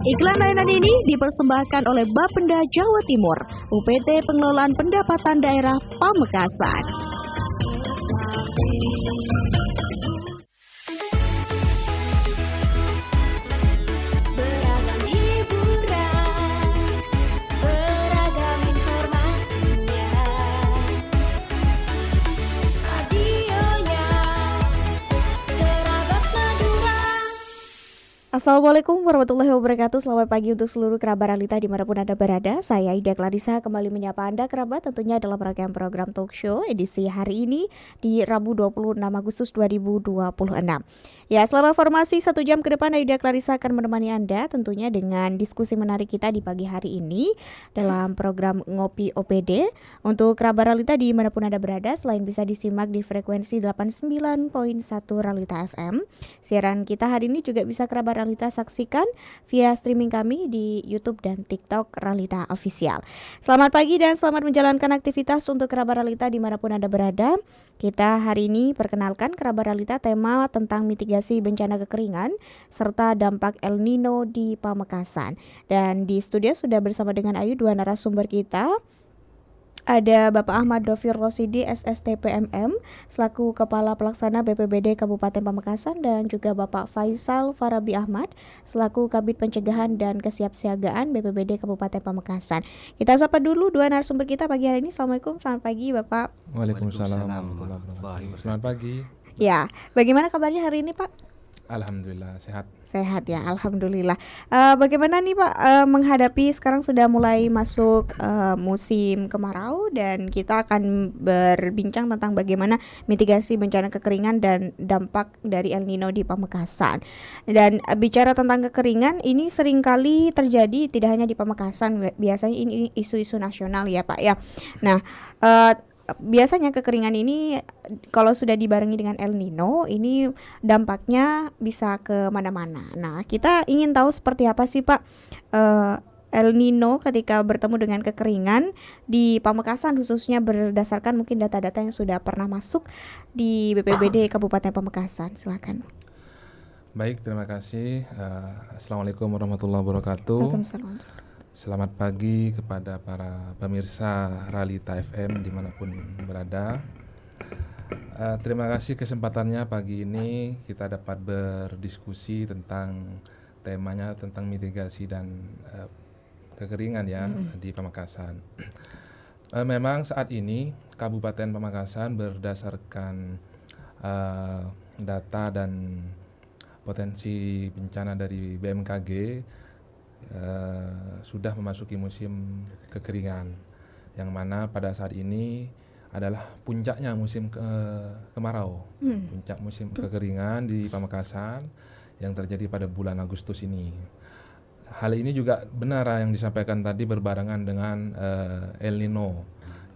Iklan layanan ini dipersembahkan oleh Bapenda Jawa Timur, UPT Pengelolaan Pendapatan Daerah Pamekasan. Beragam hiburan, beragam informasinya, radionya Kerabat Madura. Assalamualaikum warahmatullahi wabarakatuh. Selamat pagi untuk seluruh kerabat Realita dimanapun Anda berada. Saya Ida Clarissa kembali menyapa Anda kerabat tentunya dalam rangkaian program talk show edisi hari ini di Rabu 26 Agustus 2026. Ya, selama formasi 1 jam ke depan Ida Clarissa akan menemani Anda tentunya dengan diskusi menarik kita di pagi hari ini dalam program Ngopi OPD. Untuk kerabat Realita dimanapun Anda berada, selain bisa disimak di frekuensi 89.1 Realita FM, siaran kita hari ini juga bisa kerabat Realita saksikan via streaming kami di YouTube dan TikTok Realita Official. Selamat pagi dan selamat menjalankan aktivitas untuk kerabat Realita dimanapun Anda berada. Kita hari ini perkenalkan kerabat Realita tema tentang mitigasi bencana kekeringan serta dampak El Nino di Pamekasan. Dan di studio sudah bersama dengan Ayu dua narasumber kita. Ada Bapak Ahmad Dovir Rosidi SSTPMM selaku Kepala Pelaksana BPBD Kabupaten Pamekasan dan juga Bapak Faisal Farabi Ahmad selaku Kabid Pencegahan dan Kesiapsiagaan BPBD Kabupaten Pamekasan. Kita sapa dulu dua narasumber kita pagi hari ini. Assalamualaikum, selamat pagi Bapak. Waalaikumsalam warahmatullahi wabarakatuh. Selamat pagi. Ya, bagaimana kabarnya hari ini Pak? Alhamdulillah sehat. Sehat ya, alhamdulillah. Bagaimana nih Pak menghadapi sekarang sudah mulai masuk musim kemarau dan kita akan berbincang tentang bagaimana mitigasi bencana kekeringan dan dampak dari El Nino di Pamekasan. Dan bicara tentang kekeringan ini seringkali terjadi tidak hanya di Pamekasan, biasanya ini isu-isu nasional ya Pak ya. Nah, biasanya kekeringan ini kalau sudah dibarengi dengan El Nino ini dampaknya bisa ke mana-mana. Nah, kita ingin tahu seperti apa sih Pak El Nino ketika bertemu dengan kekeringan di Pamekasan khususnya berdasarkan mungkin data-data yang sudah pernah masuk di BPBD Kabupaten Pamekasan. Silakan. Baik, terima kasih. Assalamualaikum warahmatullahi wabarakatuh. Waalaikumsalam. Selamat pagi kepada para pemirsa Realita FM dimanapun berada. Terima kasih kesempatannya pagi ini kita dapat berdiskusi tentang temanya tentang mitigasi dan kekeringan ya di Pamekasan. Memang saat ini Kabupaten Pamekasan berdasarkan data dan potensi bencana dari BMKG sudah memasuki musim kekeringan, yang mana pada saat ini adalah puncaknya musim kemarau, puncak musim kekeringan di Pamekasan yang terjadi pada bulan Agustus ini. Hal ini juga benar yang disampaikan tadi berbarengan dengan El Nino.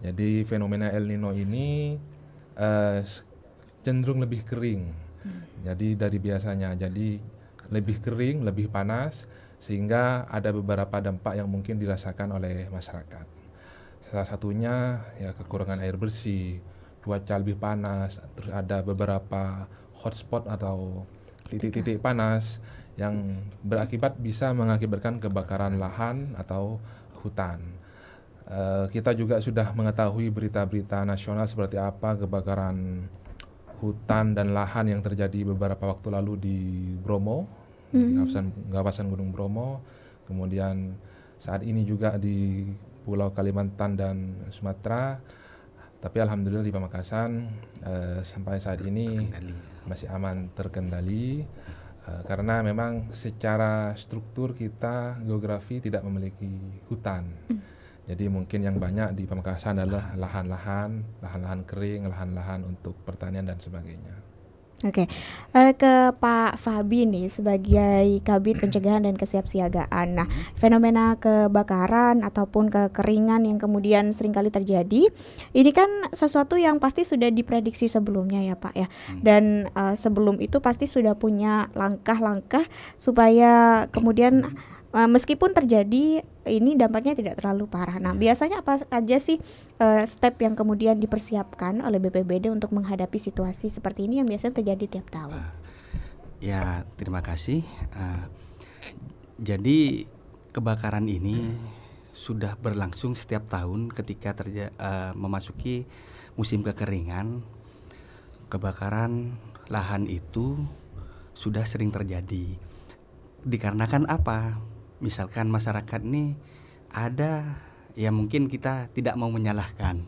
Jadi fenomena El Nino ini cenderung lebih kering. Jadi dari biasanya, jadi lebih kering, lebih panas, sehingga ada beberapa dampak yang mungkin dirasakan oleh masyarakat. Salah satunya ya kekurangan air bersih, cuaca lebih panas, terus ada beberapa hotspot atau titik-titik panas yang berakibat bisa mengakibatkan kebakaran lahan atau hutan. Kita juga sudah mengetahui berita-berita nasional seperti apa kebakaran hutan dan lahan yang terjadi beberapa waktu lalu di Bromo, di kawasan Gunung Bromo, kemudian saat ini juga di Pulau Kalimantan dan Sumatera. Tapi alhamdulillah di Pamekasan sampai saat ini masih aman terkendali karena memang secara struktur kita geografi tidak memiliki hutan. Jadi mungkin yang banyak di Pamekasan adalah lahan-lahan kering, lahan-lahan untuk pertanian dan sebagainya. Oke, ke Pak Fabi nih sebagai Kabid Pencegahan dan Kesiapsiagaan. Nah, fenomena kebakaran ataupun kekeringan yang kemudian seringkali terjadi, ini kan sesuatu yang pasti sudah diprediksi sebelumnya ya Pak ya. Dan sebelum itu pasti sudah punya langkah-langkah supaya kemudian meskipun terjadi ini dampaknya tidak terlalu parah. Nah, biasanya apa aja sih step yang kemudian dipersiapkan oleh BPBD untuk menghadapi situasi seperti ini yang biasanya terjadi tiap tahun? Ya, terima kasih. Jadi kebakaran ini sudah berlangsung setiap tahun ketika memasuki musim kekeringan. Kebakaran lahan itu sudah sering terjadi. Dikarenakan apa? Misalkan masyarakat ini ada, ya mungkin kita tidak mau menyalahkan,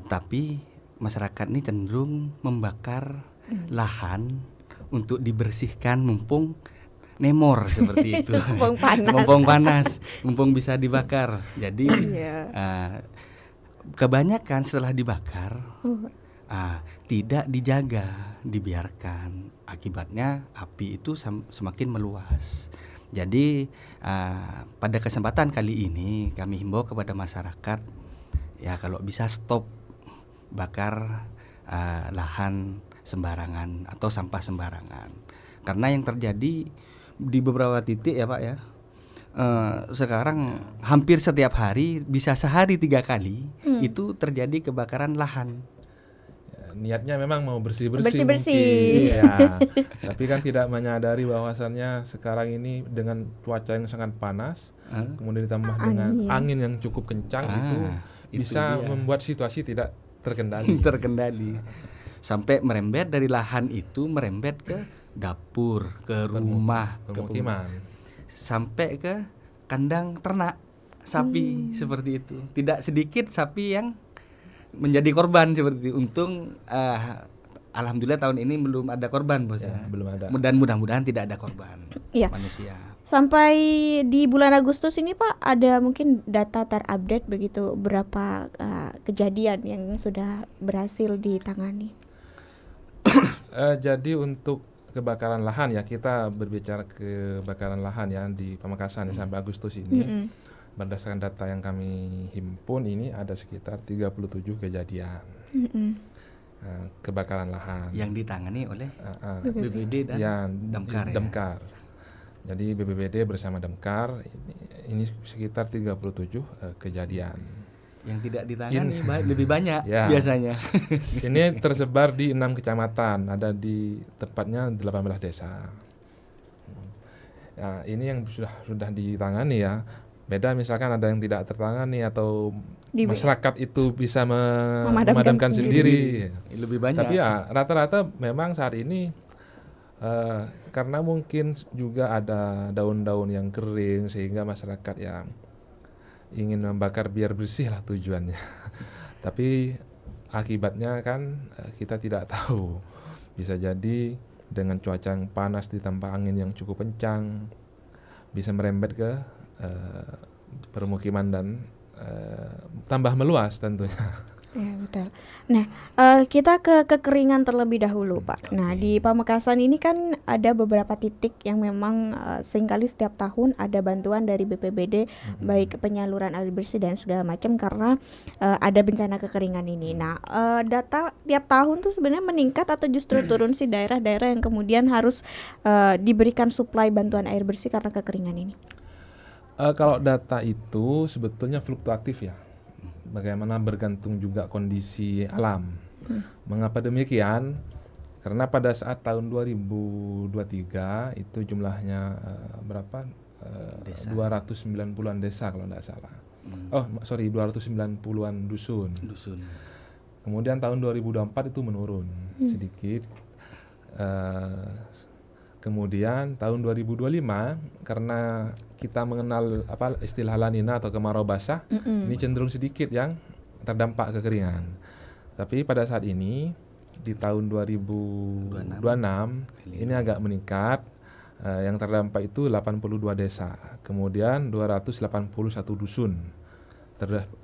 tapi masyarakat ini cenderung membakar lahan untuk dibersihkan mumpung nemor seperti itu. Mumpung panas. Mumpung panas, mumpung bisa dibakar. Jadi kebanyakan setelah dibakar tidak dijaga, dibiarkan. Akibatnya api itu semakin meluas. Jadi pada kesempatan kali ini kami himbau kepada masyarakat, ya kalau bisa stop bakar lahan sembarangan atau sampah sembarangan. Karena yang terjadi di beberapa titik ya Pak ya, sekarang hampir setiap hari, bisa sehari 3 kali itu terjadi kebakaran lahan. Niatnya memang mau bersih-bersih Bersih-bersih. mungkin, ya. Tapi kan tidak menyadari bahwasannya sekarang ini dengan cuaca yang sangat panas, kemudian ditambah dengan angin yang cukup kencang, itu bisa dia. membuat situasi tidak terkendali. Terkendali. Sampai merembet dari lahan itu, merembet ke dapur, ke rumah, ke Pemukiman. sampai ke kandang ternak sapi seperti itu. Tidak sedikit sapi yang menjadi korban seperti itu. Untung alhamdulillah tahun ini belum ada korban bos ya. Belum ada. Dan mudah-mudahan tidak ada korban Iya. manusia. Sampai di bulan Agustus ini Pak, ada mungkin data terupdate begitu berapa kejadian yang sudah berhasil ditangani? Jadi untuk kebakaran lahan ya, kita berbicara kebakaran lahan ya di Pamekasan ya, sampai Agustus ini. Berdasarkan data yang kami himpun ini ada sekitar 37 kejadian kebakaran lahan Yang ditangani oleh BPBD. BPBD dan ya, Damkar ya? Damkar. Jadi BPBD bersama Damkar ini sekitar 37 kejadian. Yang tidak ditangani lebih banyak Ya. biasanya. Ini tersebar di 6 kecamatan, ada di tepatnya 18 desa. Nah, ini yang sudah ditangani ya. Beda misalkan ada yang tidak tertangani atau masyarakat itu bisa memadamkan sendiri. Lebih banyak. Tapi ya rata-rata memang saat ini karena mungkin juga ada daun-daun yang kering sehingga masyarakat yang ingin membakar biar bersih lah tujuannya. Tapi akibatnya kan kita tidak tahu. Bisa jadi dengan cuaca yang panas ditambah angin yang cukup kencang bisa merembet ke permukiman dan tambah meluas tentunya. Ya betul. Nah, kita ke kekeringan terlebih dahulu Pak. Nah, di Pamekasan ini kan ada beberapa titik yang memang seringkali setiap tahun ada bantuan dari BPBD, baik penyaluran air bersih dan segala macam karena ada bencana kekeringan ini. Nah, data tiap tahun tuh sebenarnya meningkat atau justru turun sih daerah-daerah yang kemudian harus diberikan suplai bantuan air bersih karena kekeringan ini? Kalau data itu sebetulnya fluktuatif ya. Bagaimana bergantung juga kondisi alam. Mengapa demikian? Karena pada saat tahun 2023 itu jumlahnya berapa? 290-an desa kalau tidak salah. 290-an dusun. Kemudian tahun 2024 itu menurun sedikit. Kemudian tahun 2025 karena kita mengenal istilah La Nina atau kemarau basah, ini cenderung sedikit yang terdampak kekeringan. Tapi pada saat ini di tahun 2026 ini agak meningkat. Yang terdampak itu 82 desa, kemudian 281 dusun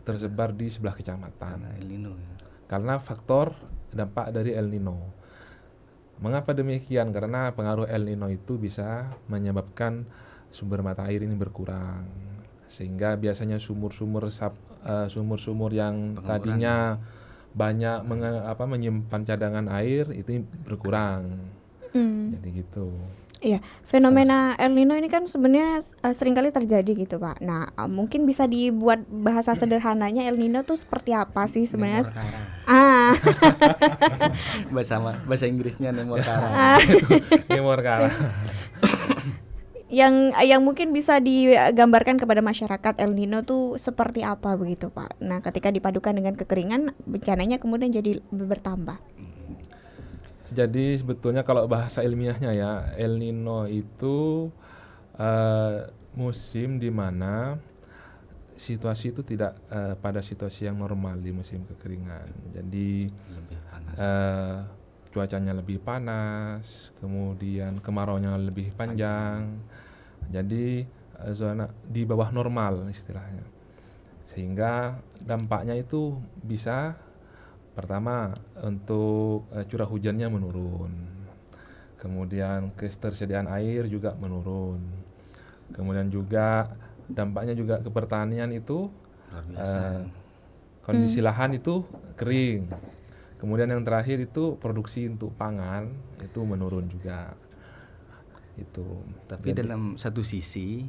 tersebar di 11 kecamatan. El Nino ya. Karena faktor dampak dari El Nino. Mengapa demikian? Karena pengaruh El Nino itu bisa menyebabkan sumber mata air ini berkurang, sehingga biasanya sumur-sumur yang tadinya banyak menyimpan cadangan air itu berkurang. Jadi gitu. Iya, fenomena El Nino ini kan sebenarnya seringkali terjadi gitu Pak. Nah, mungkin bisa dibuat bahasa sederhananya El Nino tuh seperti apa sih sebenarnya? Bahasa Inggrisnya Nemorkara. Nemorkara. yang mungkin bisa digambarkan kepada masyarakat El Nino tuh seperti apa begitu Pak? Nah, ketika dipadukan dengan kekeringan, bencananya kemudian jadi bertambah. Jadi sebetulnya kalau bahasa ilmiahnya ya, El Nino itu musim di mana situasi itu tidak pada situasi yang normal di musim kekeringan. Jadi Lebih panas. cuacanya lebih panas, kemudian kemaraunya lebih panjang. Jadi zona di bawah normal istilahnya. Sehingga dampaknya itu bisa pertama untuk curah hujannya menurun. Kemudian ketersediaan air juga menurun. Kemudian juga dampaknya juga ke pertanian itu Luar biasa. kondisi lahan itu kering. Kemudian yang terakhir itu produksi untuk pangan itu menurun juga. Itu. Tapi Jadi- dalam satu sisi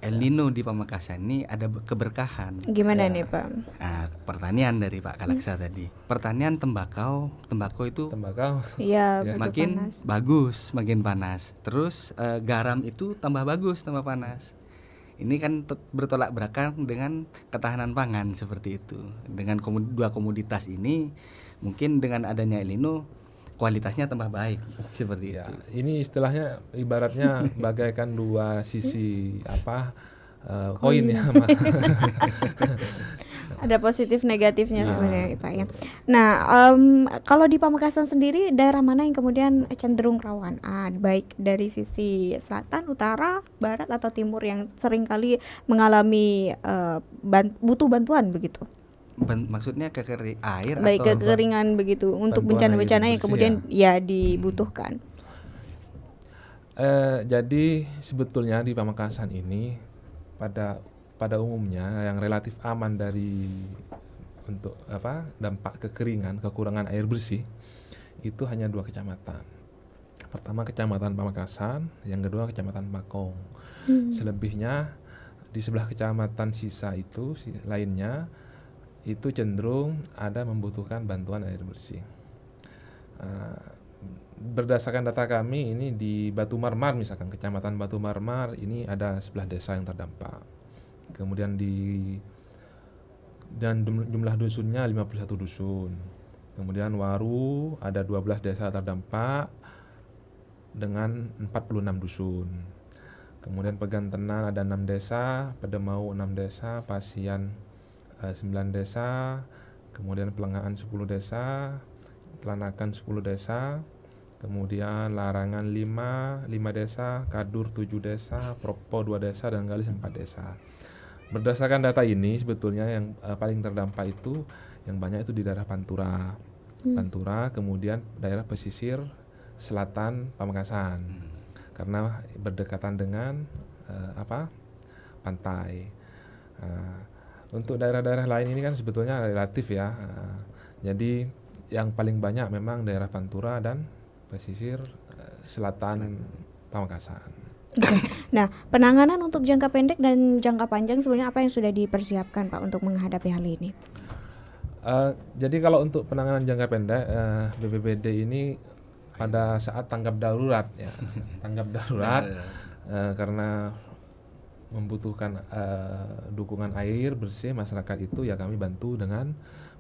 El Nino di Pamekasan ini ada keberkahan. Gimana nih Pak? Pertanian dari Pak Kalaksa tadi. Pertanian tembakau itu tembakau Iya, Ya. betul makin panas. bagus, makin panas. Terus garam itu tambah bagus, tambah panas. Ini kan bertolak belakang dengan ketahanan pangan seperti itu. Dengan dua komoditas ini, mungkin dengan adanya El Nino kualitasnya tambah baik seperti ya, itu. ini istilahnya ibaratnya bagaikan dua sisi koin ya. Ada positif negatifnya Iya. sebenarnya Pak ya. Nah, kalau di Pamekasan sendiri daerah mana yang kemudian cenderung rawan? Baik dari sisi selatan, utara, barat atau timur yang sering kali mengalami butuh bantuan begitu. Maksudnya air Baik atau kekeringan begitu untuk bantuan bencana-bencana air yang bersih kemudian ya dibutuhkan. Jadi sebetulnya di Pamekasan ini pada umumnya yang relatif aman untuk dampak kekeringan, kekurangan air bersih itu hanya 2 kecamatan. Pertama Kecamatan Pamekasan, yang kedua Kecamatan Bakong. Selebihnya di sebelah kecamatan sisa itu lainnya itu cenderung ada membutuhkan bantuan air bersih. Berdasarkan data kami ini di Batu Marmar misalkan Kecamatan Batu Marmar ini ada 11 desa yang terdampak. Kemudian dan jumlah dusunnya 51 dusun. Kemudian Waru ada 12 desa terdampak dengan 46 dusun. Kemudian Pegantenan ada 6 desa, Pedemau 6 desa, Pasian 9 desa, kemudian Pelengahan 10 desa, Telanakan 10 desa, kemudian Larangan 5 desa, Kadur 7 desa, Propo 2 desa, dan Galis 4 desa. Berdasarkan data ini sebetulnya yang paling terdampak itu yang banyak itu di daerah Pantura. Pantura, kemudian daerah pesisir selatan Pamekasan. Karena berdekatan dengan pantai. Untuk daerah-daerah lain ini kan sebetulnya relatif ya. Jadi yang paling banyak memang daerah Pantura dan pesisir selatan Pamekasan. Nah, penanganan untuk jangka pendek dan jangka panjang sebenarnya apa yang sudah dipersiapkan Pak untuk menghadapi hal ini? Jadi kalau untuk penanganan jangka pendek, BPBD ini pada saat tanggap darurat ya, tanggap darurat karena membutuhkan dukungan air bersih masyarakat itu ya kami bantu dengan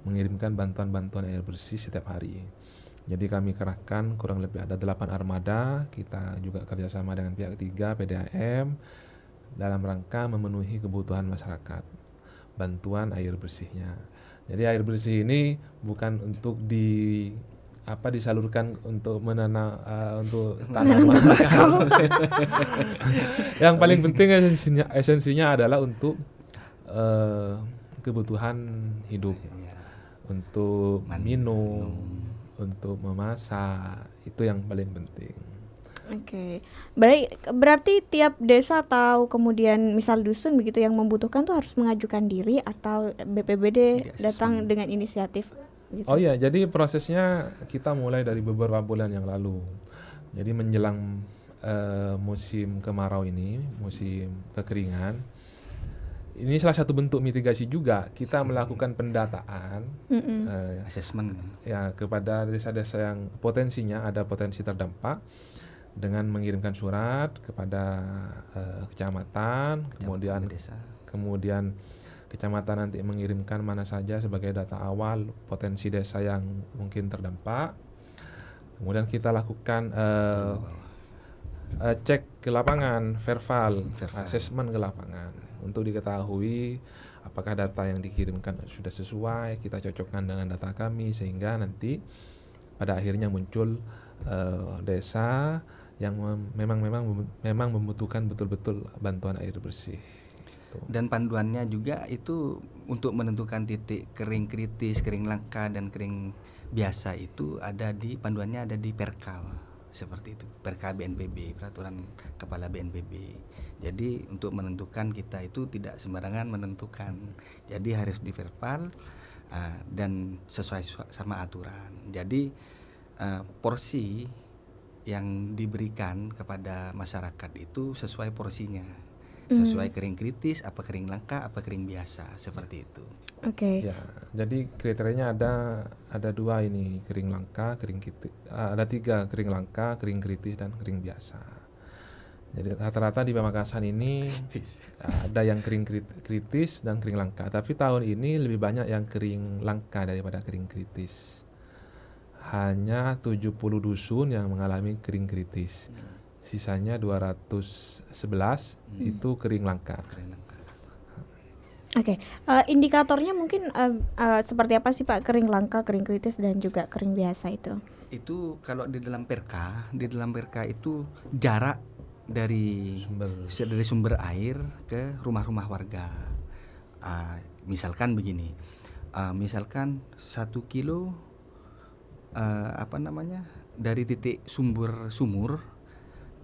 mengirimkan bantuan-bantuan air bersih setiap hari. Jadi kami kerahkan kurang lebih ada 8 armada, kita juga kerjasama dengan pihak ketiga PDAM dalam rangka memenuhi kebutuhan masyarakat, bantuan air bersihnya. Jadi air bersih ini bukan untuk disalurkan untuk menanam untuk tanaman. Yang paling penting esensinya adalah untuk kebutuhan hidup, untuk minum, untuk memasak, itu yang paling penting. Oke. Berarti tiap desa atau kemudian misal dusun begitu yang membutuhkan tuh harus mengajukan diri atau BPBD datang dengan inisiatif gitu. Oh iya, jadi prosesnya kita mulai dari beberapa bulan yang lalu. Jadi menjelang musim kemarau ini, musim kekeringan, ini salah satu bentuk mitigasi juga. Kita melakukan pendataan Assessment. ya kepada desa-desa yang potensinya ada potensi terdampak, dengan mengirimkan surat kepada kecamatan, kemudian desa. kemudian kecamatan nanti mengirimkan mana saja sebagai data awal potensi desa yang mungkin terdampak. Kemudian kita lakukan cek ke lapangan, verbal, asesmen ke lapangan untuk diketahui apakah data yang dikirimkan sudah sesuai, kita cocokkan dengan data kami sehingga nanti pada akhirnya muncul desa yang memang membutuhkan betul-betul bantuan air bersih. Dan panduannya juga itu untuk menentukan titik kering kritis, kering langka, dan kering biasa itu panduannya ada di Perkal seperti itu, Perka BNPB, peraturan kepala BNPB. Jadi untuk menentukan kita itu tidak sembarangan menentukan, jadi harus di verbal dan sesuai sama aturan. Jadi porsi yang diberikan kepada masyarakat itu sesuai porsinya, sesuai kering kritis, apa kering langka, apa kering biasa, seperti itu. Oke. Ya, jadi kriterianya ada 2 ini, kering langka, kering kritis. Ada 3, kering langka, kering kritis, dan kering biasa. Jadi rata-rata di Pamekasan ini ada yang kering kritis dan kering langka. Tapi tahun ini lebih banyak yang kering langka daripada kering kritis. Hanya 70 dusun yang mengalami kering kritis. Sisanya 211 itu kering langka. Oke, indikatornya mungkin seperti apa sih Pak, kering langka, kering kritis, dan juga kering biasa itu? Itu kalau di dalam perka itu jarak dari sumber air ke rumah-rumah warga. Misalkan begini, misalkan 1 kilo dari titik sumur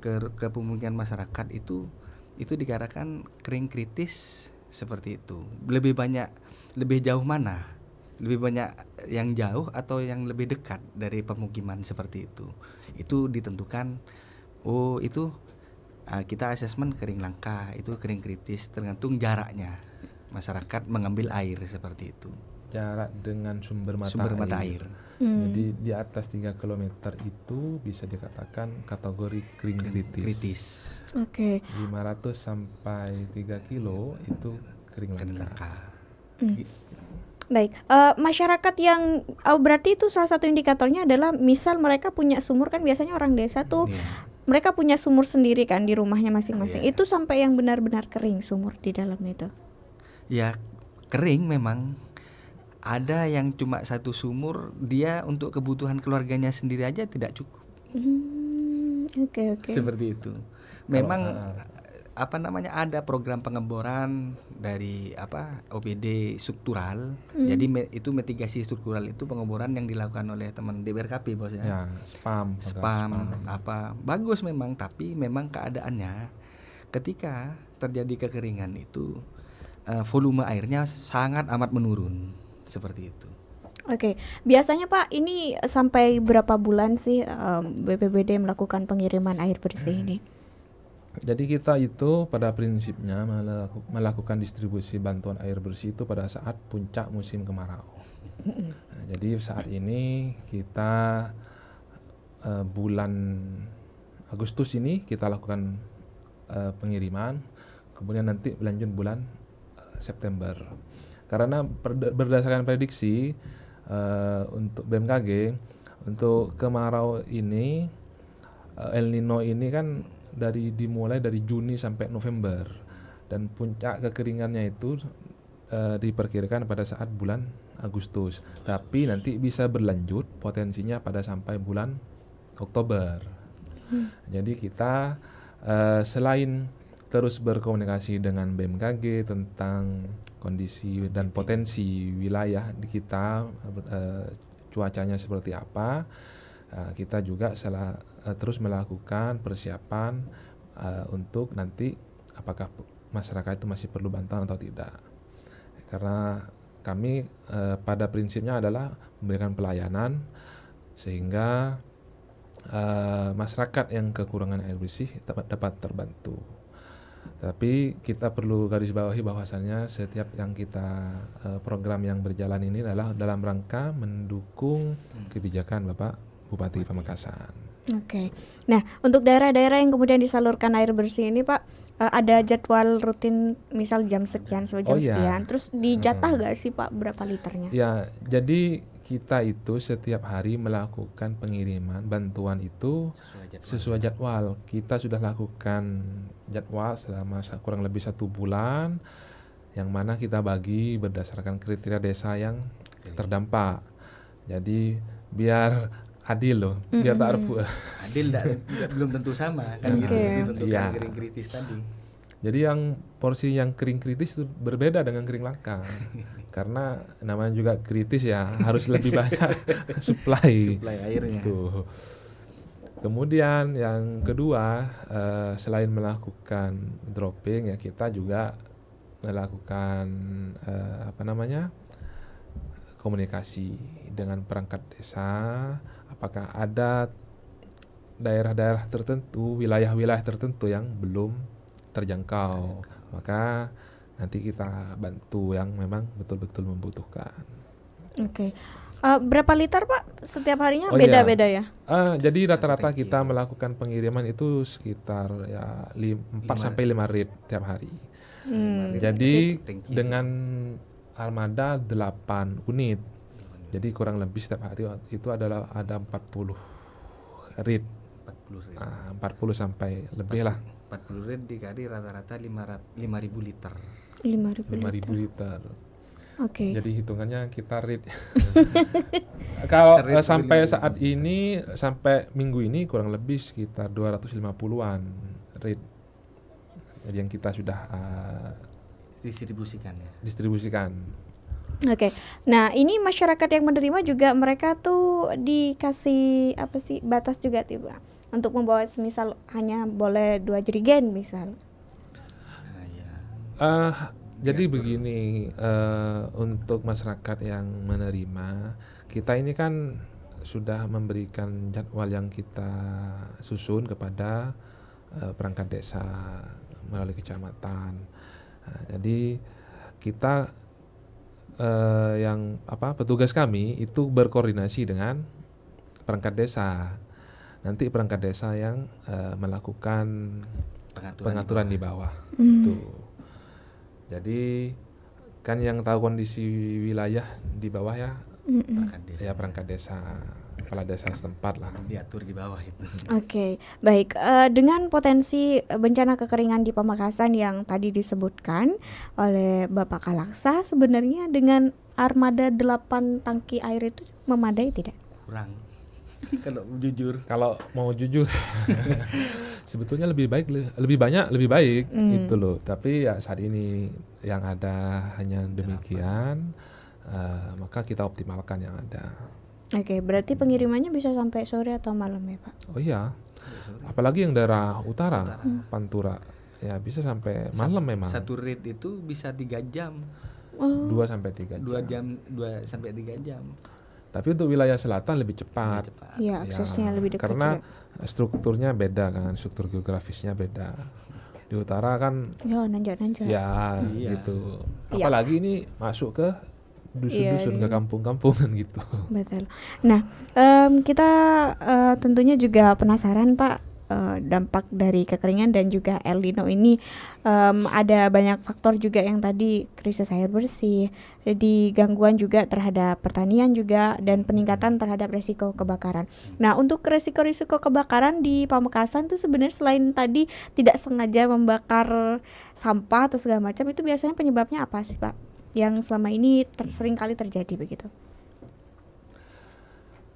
ke pemukiman masyarakat itu dikatakan kering kritis. Seperti itu. Lebih jauh mana? Lebih banyak yang jauh atau yang lebih dekat dari pemukiman, seperti itu. Itu ditentukan. Itu kita asesmen kering langka, itu kering kritis, tergantung jaraknya masyarakat mengambil air, seperti itu. Jarak dengan sumber mata air. Jadi di atas 3 km itu bisa dikatakan kategori kering kritis. Oke. 500 sampai 3 kilo itu kering langka. Baik, masyarakat yang berarti itu salah satu indikatornya adalah misal mereka punya sumur, kan biasanya orang desa tuh mereka punya sumur sendiri kan di rumahnya masing-masing. Itu sampai yang benar-benar kering sumur di dalam itu. Ya, kering memang. Ada yang cuma 1 sumur, dia untuk kebutuhan keluarganya sendiri aja tidak cukup. Oke. Seperti itu. Memang ada program pengeboran dari OPD struktural. Jadi itu mitigasi struktural itu pengeboran yang dilakukan oleh teman DBRKP, Bos ya. Ya, spam. Bagus memang, tapi memang keadaannya ketika terjadi kekeringan itu volume airnya sangat amat menurun. Seperti itu. Oke, biasanya Pak, ini sampai berapa bulan sih BPBD melakukan pengiriman air bersih ini? Jadi kita itu pada prinsipnya melakukan distribusi bantuan air bersih itu pada saat puncak musim kemarau. Nah, jadi saat ini kita bulan Agustus ini kita lakukan pengiriman, kemudian nanti lanjut bulan September. Karena berdasarkan prediksi untuk BMKG, untuk kemarau ini, El Nino ini kan dimulai dari Juni sampai November, dan puncak kekeringannya itu diperkirakan pada saat bulan Agustus. Tapi nanti bisa berlanjut potensinya pada sampai bulan Oktober. Jadi kita selain terus berkomunikasi dengan BMKG tentang kondisi dan potensi wilayah di kita, cuacanya seperti apa, kita juga terus melakukan persiapan untuk nanti apakah masyarakat itu masih perlu bantuan atau tidak. Karena kami pada prinsipnya adalah memberikan pelayanan sehingga masyarakat yang kekurangan air bersih dapat terbantu. Tapi kita perlu garis bawahi bahwasannya setiap yang kita program yang berjalan ini adalah dalam rangka mendukung kebijakan Bapak Bupati Pamekasan. Oke. Nah, untuk daerah-daerah yang kemudian disalurkan air bersih ini Pak, ada jadwal rutin misal jam sekian sampai Oh jam sekian, iya, terus dijatah heeh. gak sih Pak berapa liternya? Ya, jadi kita itu setiap hari melakukan pengiriman bantuan itu Sesuai jadwal. sesuai jadwal. Kita sudah lakukan jadwal selama kurang lebih 1 bulan, yang mana kita bagi berdasarkan kriteria desa yang terdampak. Jadi biar adil loh, biar tak Mm-mm. Adil belum tentu sama kan gitu, Oke. ditentukan Iya. kering kritis tadi. Jadi yang porsi yang kering kritis itu berbeda dengan kering langka. Karena namanya juga kritis ya, harus lebih banyak supply. Suplai airnya. Tuh. Kemudian yang kedua, selain melakukan dropping ya kita juga melakukan apa namanya? Komunikasi dengan perangkat desa, apakah ada daerah-daerah tertentu, wilayah-wilayah tertentu yang belum terjangkau. Maka nanti kita bantu yang memang betul-betul membutuhkan. Oke. Berapa liter Pak setiap harinya? Oh iya. Beda-beda ya? Jadi rata-rata tangki. kita melakukan pengiriman itu sekitar ya 4 sampai 5 rit tiap hari. Jadi Tangki. dengan armada 8 unit. Jadi kurang lebih setiap hari itu adalah ada 40 rit. 40 rit. 40 sampai lebih lah. 40 rit dikali rata-rata 5.000 liter. 5.000 5.000 liter. liter. Oke. Jadi hitungannya kita rit. Kalau Serit sampai beli. saat ini, sampai minggu ini kurang lebih sekitar 250-an rit. Jadi yang kita sudah Distribusikan ya. distribusikan. Oke. Nah, ini masyarakat yang menerima juga mereka tuh dikasih apa sih batas juga tiba untuk membawa semisal hanya boleh 2 jerigen misal. Nah, ya. Jadi begini, untuk masyarakat yang menerima, kita ini kan sudah memberikan jadwal yang kita susun kepada perangkat desa melalui kecamatan. Jadi kita petugas kami itu berkoordinasi dengan perangkat desa. Nanti perangkat desa yang melakukan pengaturan di bawah. Tuh. Jadi kan yang tahu kondisi wilayah di bawah ya Perangkat desa. ya perangkat desa, kepala desa setempat lah. Diatur di bawah itu. Oke, baik. Dengan potensi bencana kekeringan di Pamekasan yang tadi disebutkan oleh Bapak Kalaksa, sebenarnya dengan armada 8 tangki air itu memadai tidak? Kurang. Kalau jujur. Kalau mau jujur sebetulnya lebih banyak lebih baik itu loh. Tapi ya saat ini yang ada hanya demikian, maka kita optimalkan yang ada. Oke, berarti pengirimannya bisa sampai sore atau malam ya Pak? Oh iya, apalagi yang daerah utara, Pantura, ya bisa sampai malam memang. Satu rit itu bisa 3 jam. 2 sampai 3 jam. 2 sampai 3 jam. Tapi untuk wilayah selatan lebih cepat. Iya, aksesnya lebih dekat Karena juga. strukturnya beda kan, struktur geografisnya beda. Di utara kan Ya, nanjak-nanjak. ya Iya. gitu. Iya. Apalagi ini masuk ke dusun-dusun, ke kampung-kampung kan gitu. Betul. Nah, kita tentunya juga penasaran Pak, dampak dari kekeringan dan juga El Nino ini. Ada banyak faktor juga yang tadi krisis air bersih, di gangguan juga terhadap pertanian juga, dan peningkatan terhadap resiko kebakaran. Nah, untuk resiko-risiko kebakaran di Pamekasan tuh sebenarnya selain tadi tidak sengaja membakar sampah atau segala macam, itu biasanya penyebabnya apa sih Pak? Yang selama ini sering kali terjadi begitu.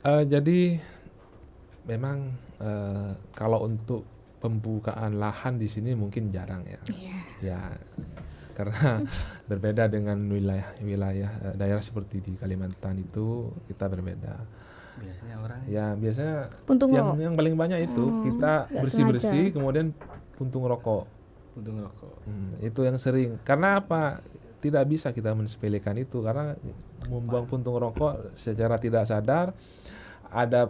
Jadi memang kalau untuk pembukaan lahan di sini mungkin jarang ya. Ya karena berbeda dengan wilayah daerah seperti di Kalimantan itu kita berbeda. Biasanya orang Ya biasanya Puntung yang rokok. yang paling banyak itu kita nggak bersih-bersih sengaja. kemudian puntung rokok. puntung rokok. Itu yang sering. Karena apa? Tidak bisa kita mensepelekan itu karena membuang puntung rokok secara tidak sadar ada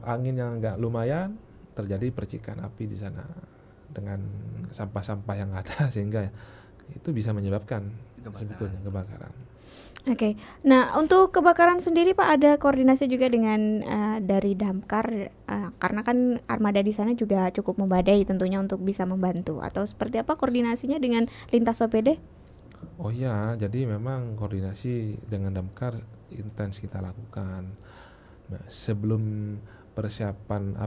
angin yang agak lumayan, terjadi percikan api di sana dengan sampah-sampah yang ada sehingga itu bisa menyebabkan Kebakaran. sebetulnya kebakaran. Oke, nah untuk kebakaran sendiri Pak ada koordinasi juga dengan dari Damkar karena kan armada di sana juga cukup memadai tentunya untuk bisa membantu atau seperti apa koordinasinya dengan lintas OPD? Oh iya, jadi memang koordinasi dengan Damkar intens kita lakukan. Nah, sebelum persiapan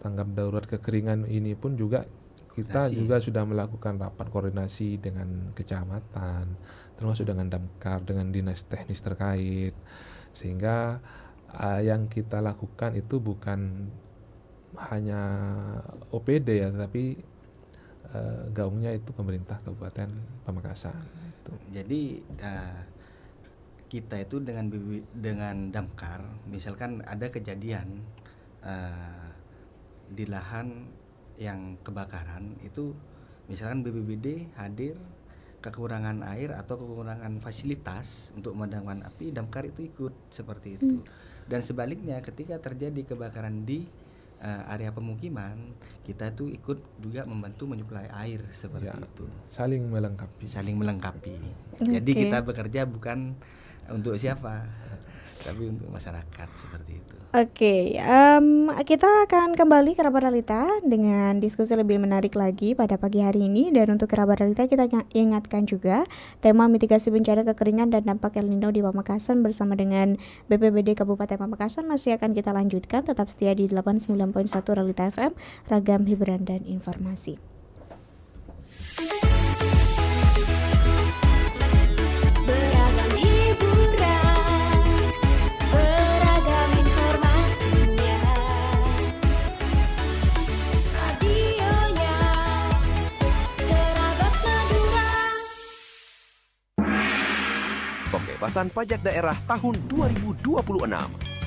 tanggap darurat kekeringan ini pun juga kita Koordinasi. juga sudah melakukan rapat koordinasi dengan kecamatan, termasuk dengan Damkar, dengan dinas teknis terkait, sehingga yang kita lakukan itu bukan hanya OPD ya, tapi gaungnya itu pemerintah Kabupaten Pamekasan. Itu. Jadi kita itu dengan Damkar, misalkan ada kejadian di lahan yang kebakaran itu, misalkan BPBD hadir, kekurangan air atau kekurangan fasilitas untuk memadamkan api, Damkar itu ikut seperti itu. Dan sebaliknya ketika terjadi kebakaran di area pemukiman, kita tuh ikut juga membantu menyuplai air seperti Ya, itu. saling melengkapi. Saling melengkapi. Jadi Oke. kita bekerja bukan untuk siapa, tapi untuk masyarakat seperti itu. Oke, kita akan kembali ke Kerabat Realita dengan diskusi lebih menarik lagi pada pagi hari ini. Dan untuk Kerabat Realita kita ingatkan juga tema mitigasi bencana kekeringan dan dampak El Nino di Pamekasan bersama dengan BPBD Kabupaten Pamekasan masih akan kita lanjutkan. Tetap setia di 89.1 Realita FM, ragam hiburan dan informasi. Beragam hiburan, beragam informasinya. Radionya Kerabat Madura. Pembebasan pajak daerah tahun 2026.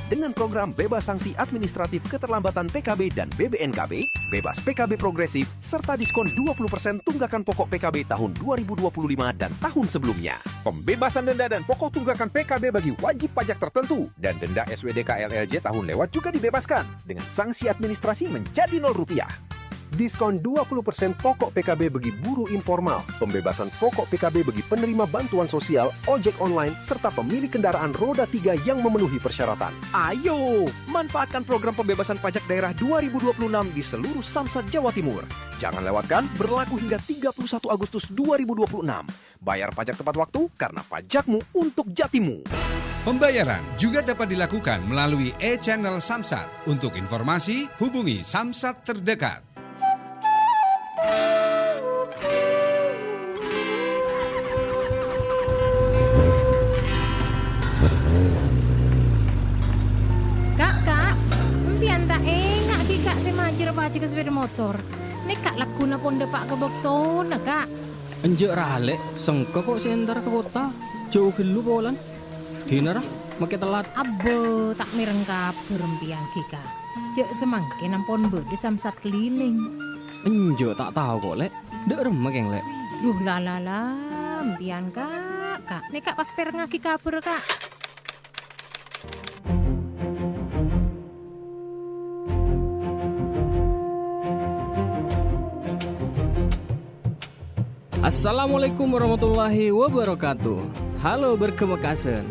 Dengan program bebas sanksi administratif keterlambatan PKB dan BBNKB, bebas PKB progresif, serta diskon 20% tunggakan pokok PKB tahun 2025 dan tahun sebelumnya. Pembebasan denda dan pokok tunggakan PKB bagi wajib pajak tertentu dan denda SWDK LLJ tahun lewat juga dibebaskan dengan sanksi administrasi menjadi Rp0. Diskon 20% pokok PKB bagi buruh informal, pembebasan pokok PKB bagi penerima bantuan sosial, ojek online, serta pemilik kendaraan roda 3 yang memenuhi persyaratan. Ayo, manfaatkan program pembebasan pajak daerah 2026 di seluruh Samsat Jawa Timur. Jangan lewatkan, berlaku hingga 31 Agustus 2026. Bayar pajak tepat waktu karena pajakmu untuk jatimu. Pembayaran juga dapat dilakukan melalui e-channel Samsat. Untuk informasi, hubungi Samsat terdekat. Kak, mpian tak enak ki kak saya majer paci ke sepeda motor. Nek kak lakuna ponde pak ke Boktona kak. Enjek ralek, sengke kok sentar ke kota. Jauh gelu polan. Dina rah, makai telat. Abo tak mireng kabur mpian ki kak. Jek semangke nampon bodi samsat keliling. Enjek tak tahu kok lek. Dek remek yang lek. Duh lalala, mpian kak. Nek kak pas perengaki kabur kak. Assalamualaikum warahmatullahi wabarakatuh. Halo berkemekasan.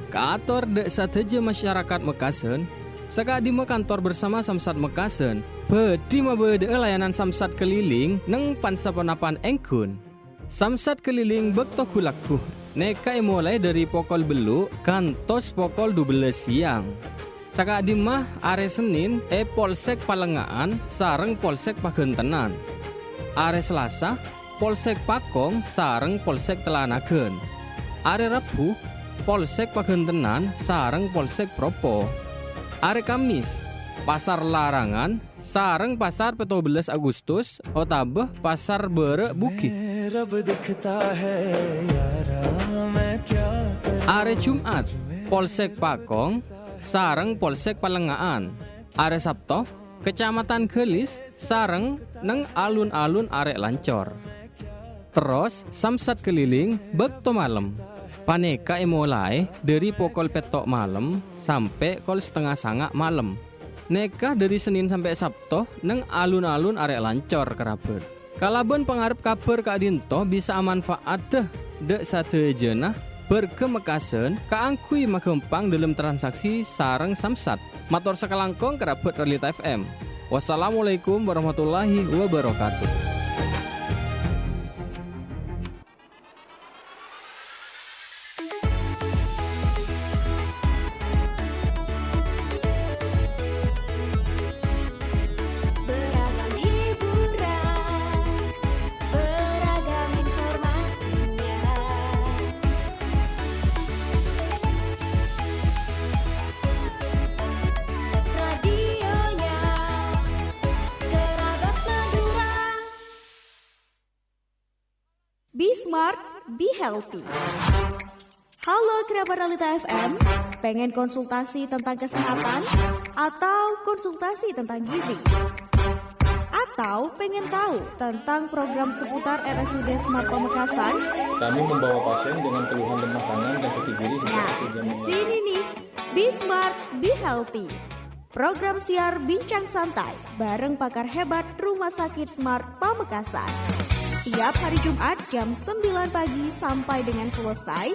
Kaator dek sateja masyarakat Mekasen. Saka di kantor bersama Samsat Mekasen. Bedi mabede layanan Samsat keliling neng pansapanapan engkun. Samsat keliling bekto kulaku. Neka mulai dari pokol belu kantos pokol 12 siang. Saka di are Senin Polsek Palengaan sareng Polsek Pagentenan. Are Selasa Polsek Pakong sareng Polsek Telanagen. Are Rabu Polsek Pagentenan sareng Polsek Propo. Are Kamis Pasar Larangan sareng Pasar 17 Agustus otabeh Pasar Bere Bukit. Are Jumat Polsek Pakong sareng Polsek Palengaan. Are Sabto Kecamatan Gelis sareng neng alun-alun arek Lancor. Terus samsat keliling bekto malam. Paneka mulai dari pukul petok malam sampai kol setengah sanga malam. Neka dari Senin sampai Sabtu neng alun-alun arek Lancor kerabat. Kalaban pengarep kabar Kak Dinto bisa manfaat dek satejana berkemekasen kaangkui magempang dalam transaksi sareng samsat. Matur sekelangkong kerabat Realita FM. Wassalamualaikum warahmatullahi wabarakatuh. Beragam hiburan, beragam informasinya. Radionya Kerabat Madura. Be smart, be healthy. Halo kerabat Realita FM, pengen konsultasi tentang kesehatan atau konsultasi tentang gizi? Atau pengen tahu tentang program seputar RSUD Smart Pamekasan? Kami membawa pasien dengan keluhan lemah tangan dan kaki kiri sejak 1 jam. Di sini nih, Be Smart, Be Healthy. Program siar bincang santai bareng pakar hebat Rumah Sakit Smart Pamekasan. Tiap hari Jumat jam 9 pagi sampai dengan selesai.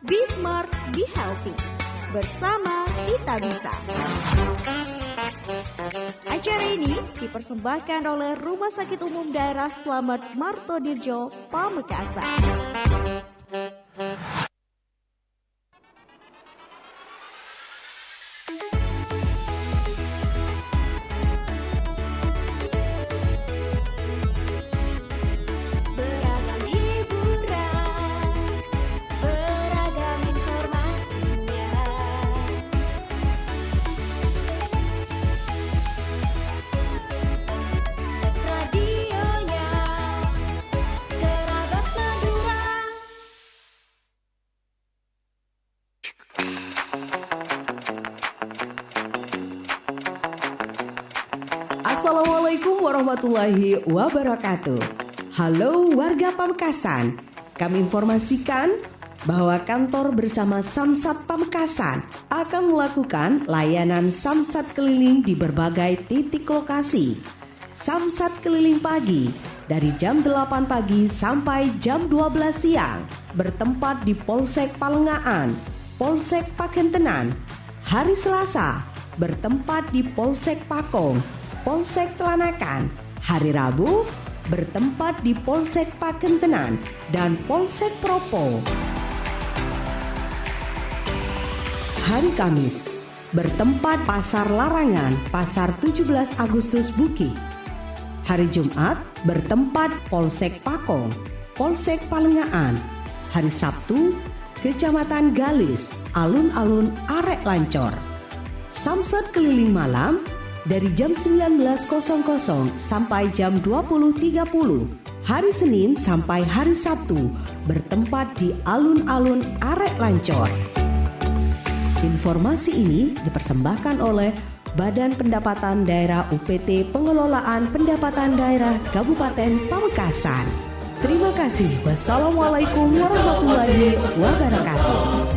Be Smart, Be Healthy. Bersama kita bisa. Acara ini dipersembahkan oleh Rumah Sakit Umum Daerah Slamet Martodirjo, Pamekasan. Beragam hiburan, beragam informasinya. Radionya Kerabat Madura. Assalamualaikum warahmatullahi wabarakatuh. Halo warga Pamekasan, kami informasikan bahwa kantor bersama Samsat Pamekasan akan melakukan layanan samsat keliling di berbagai titik lokasi. Samsat keliling pagi dari jam 8 pagi sampai jam 12 siang bertempat di Polsek Palengaan, Polsek Pakentenan. Hari Selasa bertempat di Polsek Pakong, Polsek Telanakan. Hari Rabu bertempat di Polsek Pakentenan dan Polsek Propo. Hari Kamis bertempat Pasar Larangan, Pasar 17 Agustus Buki. Hari Jumat bertempat Polsek Pakong, Polsek Palengaan. Hari Sabtu Kecamatan Galis, Alun-alun Arek Lancor. Samsat keliling malam dari jam 19.00 sampai jam 20.30. Hari Senin sampai hari Sabtu bertempat di Alun-alun Arek Lancor. Informasi ini dipersembahkan oleh Badan Pendapatan Daerah UPT Pengelolaan Pendapatan Daerah Kabupaten Pamekasan. Terima kasih. Wassalamualaikum warahmatullahi wabarakatuh.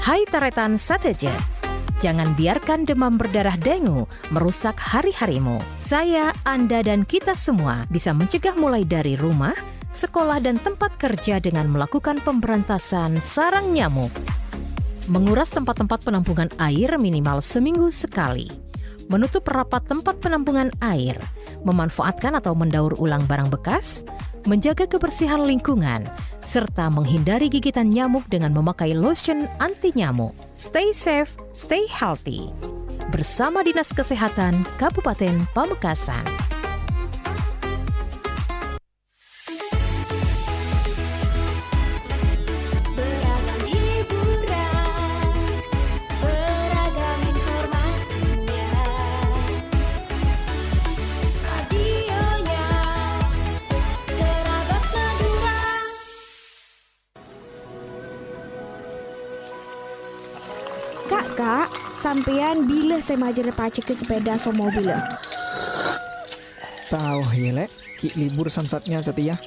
Hai Taretan Sateje, jangan biarkan demam berdarah dengue merusak hari-harimu. Saya, Anda, dan kita semua bisa mencegah mulai dari rumah, sekolah, dan tempat kerja dengan melakukan pemberantasan sarang nyamuk. Menguras tempat-tempat penampungan air minimal seminggu sekali. Menutup rapat tempat penampungan air. Memanfaatkan atau mendaur ulang barang bekas. Menjaga kebersihan lingkungan. Serta menghindari gigitan nyamuk dengan memakai lotion anti nyamuk. Stay safe, stay healthy. Bersama Dinas Kesehatan Kabupaten Pamekasan. Beragam hiburan, beragam informasinya. Radionya Kerabat Madura. Kak, sampean bila saya majer pacik ke sepeda so mobil? Tahu ya lek, ki libur samsatnya setia.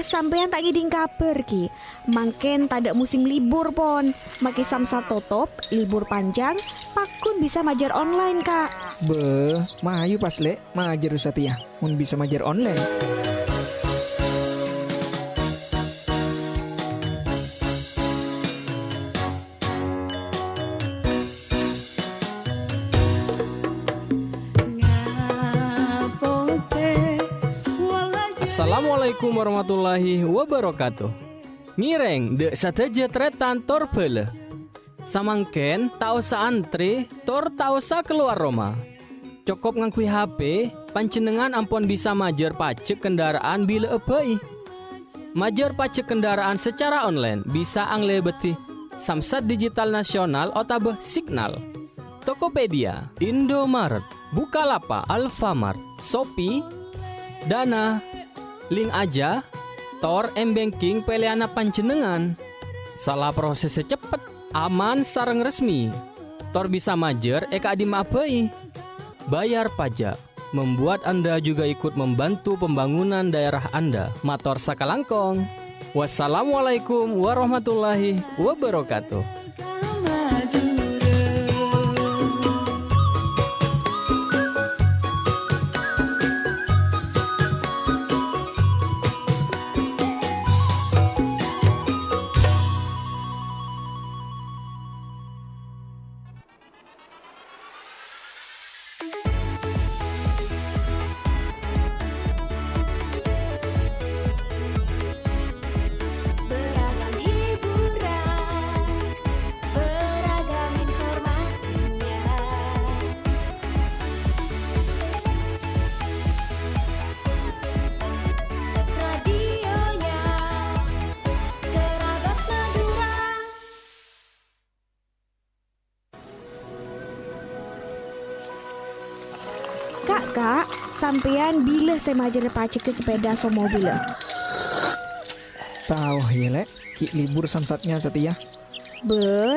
Sampean tak ngiding kabar ki. Mangken tak ada musim libur pon. Maki samsat tutup, libur panjang, pakun bisa majar online kak. Mayu pas lek majar Satia. Mun bisa majar online. Assalamualaikum warahmatullahi wabarakatuh. Mireng dek sateja tretan tor bele. Samangken tak usah antri, tor tak usah keluar rumah. Cukup ngangkui HP, pancenengan ampun bisa majar pajak kendaraan bila ebai. Majar pajak kendaraan secara online bisa angle beti Samsat Digital Nasional otabeh Signal. Tokopedia, Indomaret, Bukalapak, Alfamart, Shopee, Dana, Link aja, Tor M-Banking peleana panjenengan. Salah prosesnya cepet, aman, sareng resmi. Tor bisa majer eka dimabai. Bayar pajak, membuat Anda juga ikut membantu pembangunan daerah Anda. Mator sakalangkong. Wassalamualaikum warahmatullahi wabarakatuh. Beragam hiburan, beragam informasinya. Radionya Kerabat Madura. Kak, sampean bila saya majar pajak ke sepeda so mobil? Tahu ya lek, ki libur samsatnya Satia.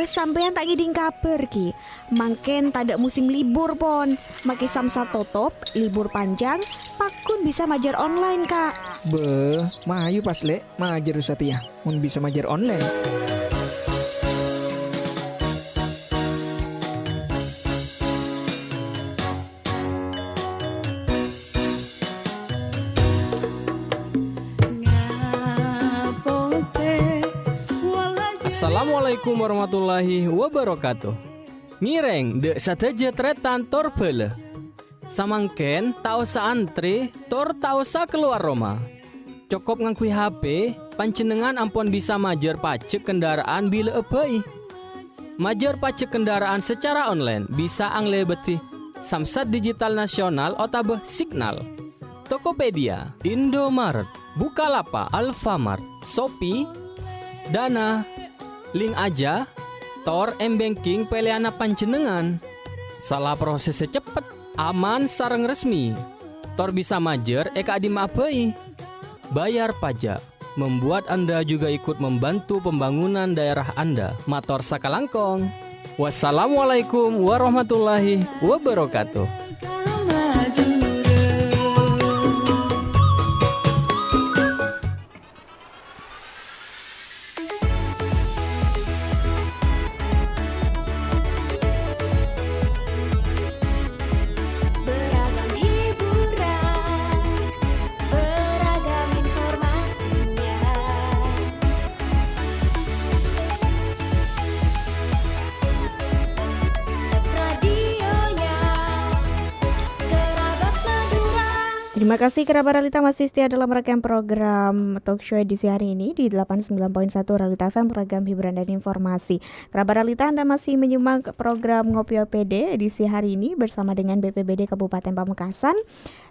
Sampean tak ngiding kabar ki. Mangken tak ada musim libur pon. Maki samsat tutup, libur panjang, pakun bisa majar online kak. Mayu pas lek majar Satia. Mun bisa majar online. Assalamualaikum warahmatullahi wabarakatuh. Mireng dek sateja tretan tor bele. Samangken tak usah antri, tor tak usah keluar rumah. Cukup ngangkui HP, pancenengan ampun bisa majar pajak kendaraan bila ebai. Majar pajak kendaraan secara online bisa angle beti Samsat Digital Nasional otabeh Signal. Tokopedia, Indomaret, Bukalapak, Alfamart, Shopee, Dana, Link aja, Tor M-Banking peleana panjenengan. Salah prosesnya cepet, aman, sareng resmi. Tor bisa majer eka dimabai. Bayar pajak, membuat Anda juga ikut membantu pembangunan daerah Anda. Mator sakalangkong. Wassalamualaikum warahmatullahi wabarakatuh. Beragam hiburan, beragam informasinya. Radionya Kerabat Madura. Terima kasih kerabat Realita masih setia dalam rangkaian program talk show edisi hari ini di 89.1 Realita FM, program hiburan dan informasi. Kerabat Realita, Anda masih menyimak program Ngopi OPD edisi hari ini bersama dengan BPBD Kabupaten Pamekasan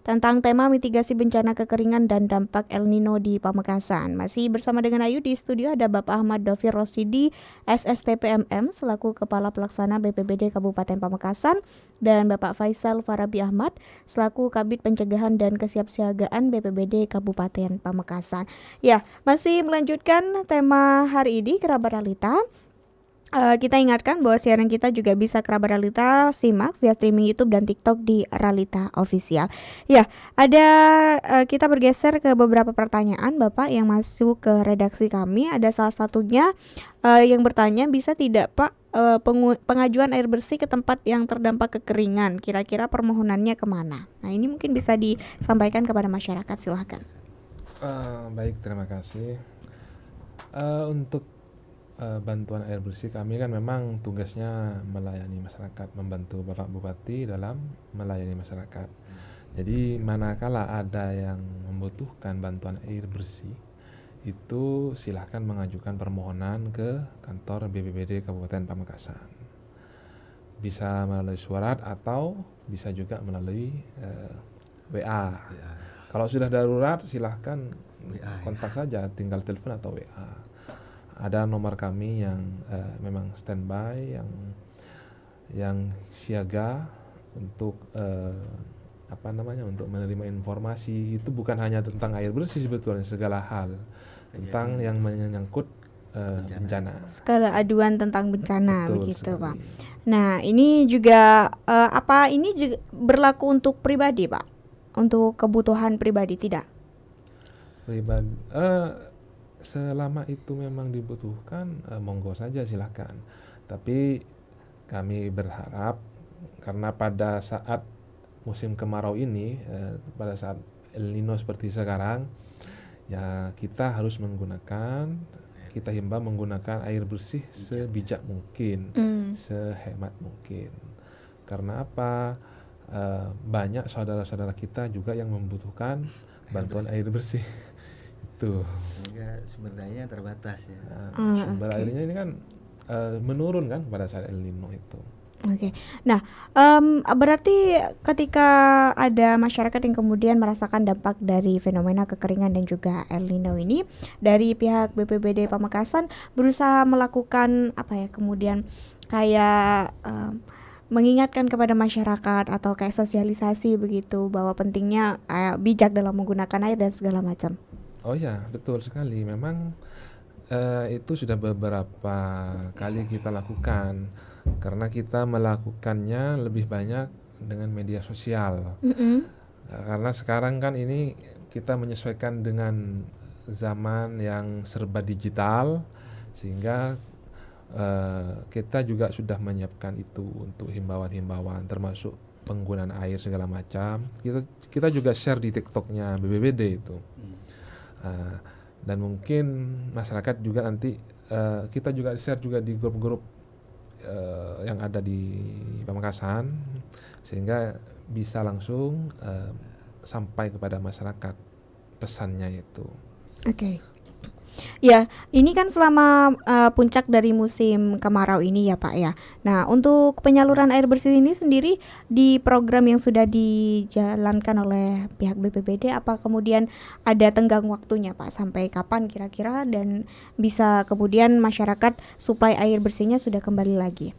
tentang tema mitigasi bencana kekeringan dan dampak El Nino di Pamekasan. Masih bersama dengan Ayu di studio ada Bapak Ahmad Dovir Rosidi, SSTPMM selaku Kepala Pelaksana BPBD Kabupaten Pamekasan, dan Bapak Faisal Farabi Ahmad selaku Kabid Pencegahan dan Kesiapsiagaan BPBD Kabupaten Pamekasan. Ya, masih melanjutkan tema hari ini kerabat Realita. Kita ingatkan bahwa siaran kita juga bisa kerabat Realita simak via streaming YouTube dan TikTok di Realita Official. Ya, ada kita bergeser ke beberapa pertanyaan Bapak yang masuk ke redaksi kami. Ada salah satunya yang bertanya, bisa tidak Pak pengajuan air bersih ke tempat yang terdampak kekeringan, kira-kira permohonannya kemana? Nah, ini mungkin bisa disampaikan kepada masyarakat, silahkan. Baik, terima kasih. Untuk bantuan air bersih, kami kan memang tugasnya melayani masyarakat, membantu Bapak Bupati dalam melayani masyarakat. Jadi manakala ada yang membutuhkan bantuan air bersih, itu silahkan mengajukan permohonan ke kantor BPBD Kabupaten Pamekasan. Bisa melalui surat atau bisa juga melalui WA. Kalau sudah darurat silahkan kontak saja, tinggal telepon atau WA. Ada nomor kami yang memang standby, yang siaga untuk untuk menerima informasi. Itu bukan hanya tentang air bersih, sebetulnya segala hal tentang yang menyangkut bencana. Segala aduan tentang bencana. Betul, begitu sekali, Pak. Nah, ini juga ini juga berlaku untuk pribadi, Pak? Untuk kebutuhan pribadi tidak? Pribadi selama itu memang dibutuhkan, monggo saja silakan. Tapi kami berharap, karena pada saat musim kemarau ini, pada saat El Nino seperti sekarang, ya kita harus kita himbau menggunakan air bersih sebijak mungkin, sehemat mungkin. Karena apa? Banyak saudara-saudara kita juga yang membutuhkan bantuan air bersih. Tuh. Sehingga sumber dayanya terbatas ya. Sumber airnya ini kan menurun kan pada saat El Nino itu. Oke. Nah, berarti ketika ada masyarakat yang kemudian merasakan dampak dari fenomena kekeringan dan juga El Nino ini, dari pihak BPBD Pamekasan berusaha melakukan kemudian kayak mengingatkan kepada masyarakat atau kayak sosialisasi begitu bahwa pentingnya bijak dalam menggunakan air dan segala macam. Oh ya, betul sekali. Memang itu sudah beberapa kali kita lakukan, karena kita melakukannya lebih banyak dengan media sosial. Karena sekarang kan ini kita menyesuaikan dengan zaman yang serba digital, sehingga kita juga sudah menyiapkan itu untuk himbauan-himbauan, termasuk penggunaan air segala macam. Kita juga share di TikToknya BPBD itu. Dan mungkin masyarakat juga nanti kita juga share juga di grup-grup yang ada di Pamekasan, sehingga bisa langsung sampai kepada masyarakat pesannya itu. Oke. Ya, ini kan selama puncak dari musim kemarau ini ya Pak ya. Nah, untuk penyaluran air bersih ini sendiri di program yang sudah dijalankan oleh pihak BPBD, apa kemudian ada tenggang waktunya Pak? Sampai kapan kira-kira dan bisa kemudian masyarakat suplai air bersihnya sudah kembali lagi?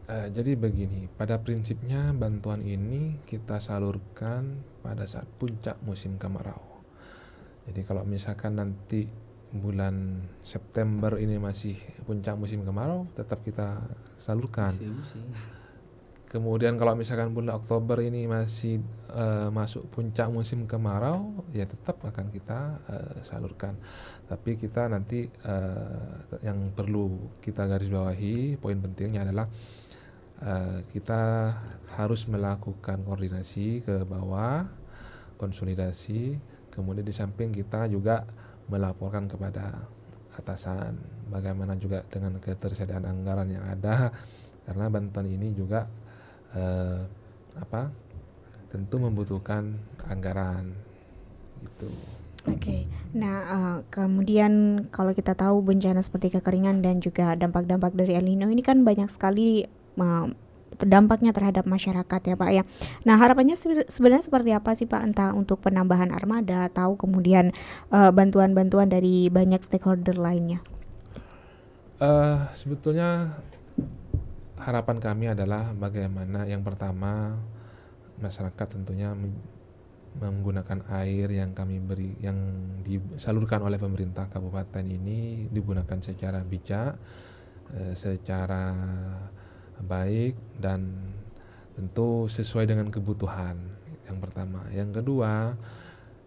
Jadi begini, pada prinsipnya bantuan ini kita salurkan pada saat puncak musim kemarau. Jadi kalau misalkan nanti bulan September ini masih puncak musim kemarau, tetap kita salurkan. Kemudian kalau misalkan bulan Oktober ini masih masuk puncak musim kemarau, ya tetap akan kita salurkan. Tapi kita nanti yang perlu kita garis bawahi, poin pentingnya adalah kita harus melakukan koordinasi ke bawah, konsolidasi, kemudian di samping kita juga melaporkan kepada atasan bagaimana juga dengan ketersediaan anggaran yang ada, karena bantuan ini juga tentu membutuhkan anggaran gitu. Oke. Nah, kemudian kalau kita tahu bencana seperti kekeringan dan juga dampak-dampak dari El Nino ini kan banyak sekali dampaknya terhadap masyarakat ya Pak ya. Nah, harapannya sebenarnya seperti apa sih Pak, entah untuk penambahan armada atau kemudian bantuan-bantuan dari banyak stakeholder lainnya? Sebetulnya harapan kami adalah bagaimana yang pertama masyarakat tentunya menggunakan air yang kami beri, yang disalurkan oleh pemerintah kabupaten ini digunakan secara bijak, secara baik dan tentu sesuai dengan kebutuhan. Yang pertama, yang kedua,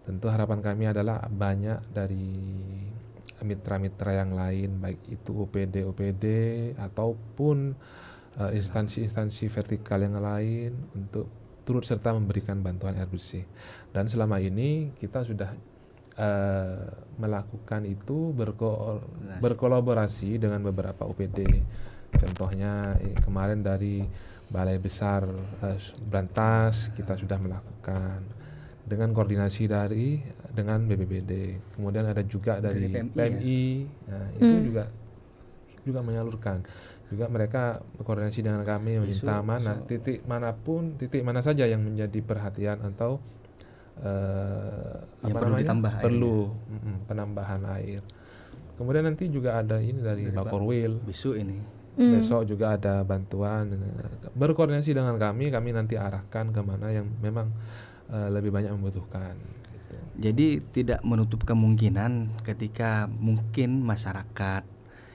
tentu harapan kami adalah banyak dari mitra-mitra yang lain, baik itu OPD ataupun instansi-instansi vertikal yang lain untuk turut serta memberikan bantuan air bersih. Dan selama ini kita sudah melakukan itu berkolaborasi dengan beberapa OPD. Contohnya kemarin dari Balai Besar Brantas kita sudah melakukan dengan koordinasi dengan BPBD. Kemudian ada juga dari PMI, nah, itu juga menyalurkan. Juga mereka berkoordinasi dengan kami meminta titik mana saja yang menjadi perhatian atau perlu penambahan air. Kemudian nanti juga ada ini dari Bakorwil. Besok juga ada bantuan. Berkoordinasi dengan kami nanti arahkan kemana yang memang lebih banyak membutuhkan. Gitu. Jadi tidak menutup kemungkinan ketika mungkin masyarakat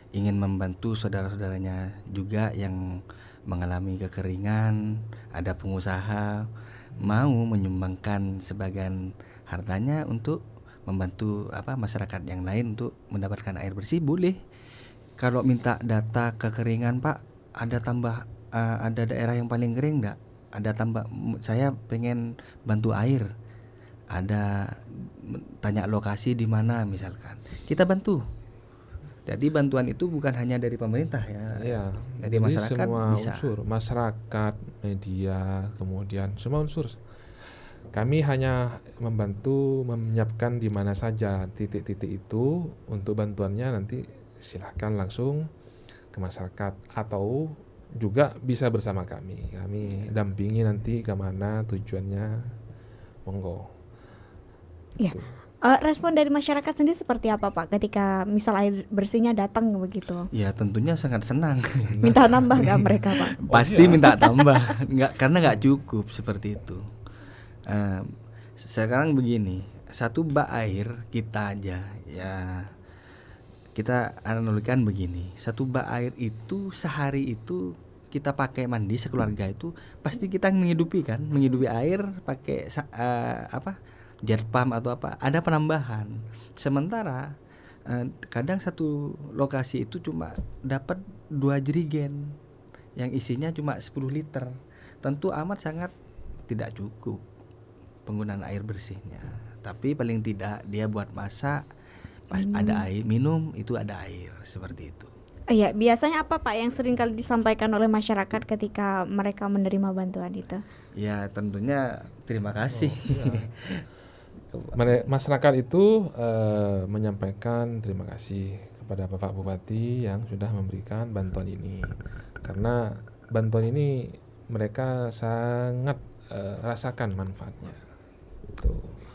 ingin membantu saudara-saudaranya juga yang mengalami kekeringan, ada pengusaha mau menyumbangkan sebagian hartanya untuk membantu masyarakat yang lain untuk mendapatkan air bersih, boleh. Kalau minta data kekeringan, Pak, ada daerah yang paling kering enggak? Ada tambah, saya pengen bantu air. Ada tanya lokasi di mana misalkan. Kita bantu. Jadi bantuan itu bukan hanya dari pemerintah ya. Dari masyarakat semua bisa. Unsur, masyarakat, media, kemudian semua unsur. Kami hanya membantu menyiapkan di mana saja titik-titik itu untuk bantuannya, nanti silahkan langsung ke masyarakat atau juga bisa bersama kami. Kami dampingi nanti kemana tujuannya, monggo. Ya. Respon dari masyarakat sendiri seperti apa, Pak, ketika misal air bersihnya datang begitu? Ya tentunya sangat senang. Minta nambah nggak mereka, Pak? Pasti minta tambah, karena nggak cukup seperti itu. Sekarang begini, satu bak air kita aja ya, kita analogikan begini, satu bak air itu sehari itu kita pakai mandi sekeluarga itu pasti kita menghidupi air pakai jet pump atau ada penambahan. Sementara kadang satu lokasi itu cuma dapat 2 jerigen yang isinya cuma 10 liter. Tentu amat sangat tidak cukup penggunaan air bersihnya. Tapi paling tidak dia buat masak, pas ada air minum itu ada air, seperti itu. Iya, biasanya apa, Pak, yang sering kali disampaikan oleh masyarakat ketika mereka menerima bantuan itu? Ya tentunya terima kasih. Masyarakat itu menyampaikan terima kasih kepada Bapak Bupati yang sudah memberikan bantuan ini, karena bantuan ini mereka sangat rasakan manfaatnya.